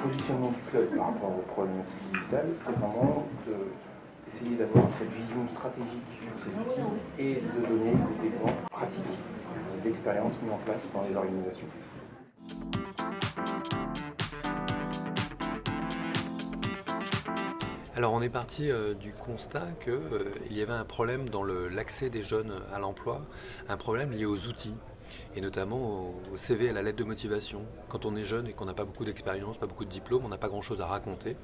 positionnement du club par rapport aux problématiques digitales, c'est vraiment d'essayer d'avoir cette vision stratégique sur ces outils et de donner des exemples pratiques d'expériences mises en place dans les organisations. Alors on est parti du constat qu'il y avait un problème dans l'accès des jeunes à l'emploi, un problème lié aux outils, et notamment au CV, à la lettre de motivation. Quand on est jeune et qu'on n'a pas beaucoup d'expérience, pas beaucoup de diplômes, on n'a pas grand-chose à raconter.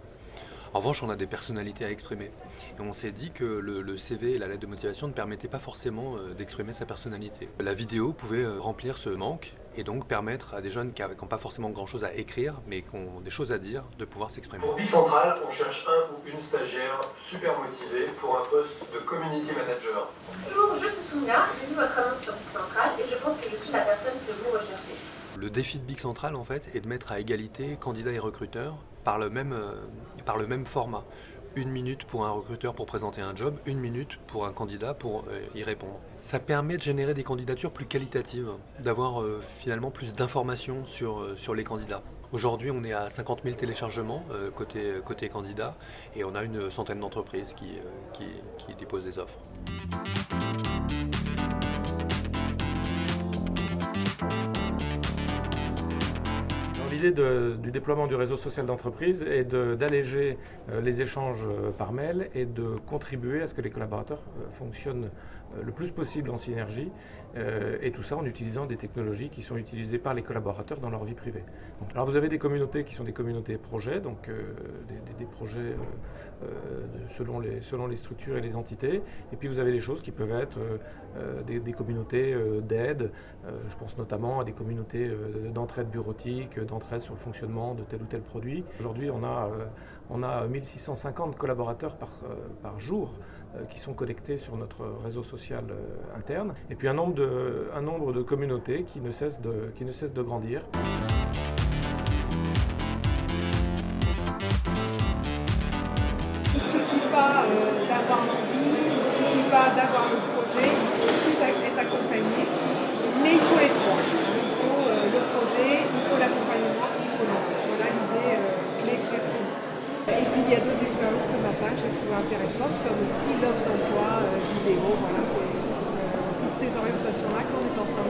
En revanche, on a des personnalités à exprimer. Et on s'est dit que le CV et la lettre de motivation ne permettaient pas forcément d'exprimer sa personnalité. La vidéo pouvait remplir ce manque et donc permettre à des jeunes qui n'ont pas forcément grand-chose à écrire, mais qui ont des choses à dire, de pouvoir s'exprimer. Pour Big Central, on cherche un ou une stagiaire super motivée pour un poste de community manager. Bonjour, je suis Soumia, j'ai vu votre annonce sur Big Central et je pense que je suis la personne que vous recherchez. Le défi de Big Central, en fait, est de mettre à égalité candidats et recruteurs par le même format. 1 minute pour un recruteur pour présenter un job, 1 minute pour un candidat pour y répondre. Ça permet de générer des candidatures plus qualitatives, d'avoir finalement plus d'informations sur les candidats. Aujourd'hui, on est à 50 000 téléchargements côté candidats et on a une centaine d'entreprises qui déposent des offres. L'idée du déploiement du réseau social d'entreprise est d'alléger les échanges par mail et de contribuer à ce que les collaborateurs fonctionnent le plus possible en synergie, et tout ça en utilisant des technologies qui sont utilisées par les collaborateurs dans leur vie privée. Alors vous avez des communautés qui sont des communautés projets, donc des projets selon les structures et les entités, et puis vous avez des choses qui peuvent être des communautés d'aide, je pense notamment à des communautés d'entraide bureautique, d'entraide sur le fonctionnement de tel ou tel produit. Aujourd'hui on a 1650 collaborateurs par jour qui sont connectés sur notre réseau social interne, et puis un nombre de communautés qui ne cessent de grandir. Il ne suffit pas d'avoir l'envie, il ne suffit pas d'avoir le projet, il faut aussi être accompagné, mais il faut les trois. Il faut le projet, il faut l'accompagnement, il faut l'envie. Voilà l'idée clé pour nous. Et puis il y a d'autres expériences ce matin que j'ai trouvées intéressantes, comme aussi l'offre d'emploi vidéo. Voilà, c'est toutes ces orientations-là qu'on est en train de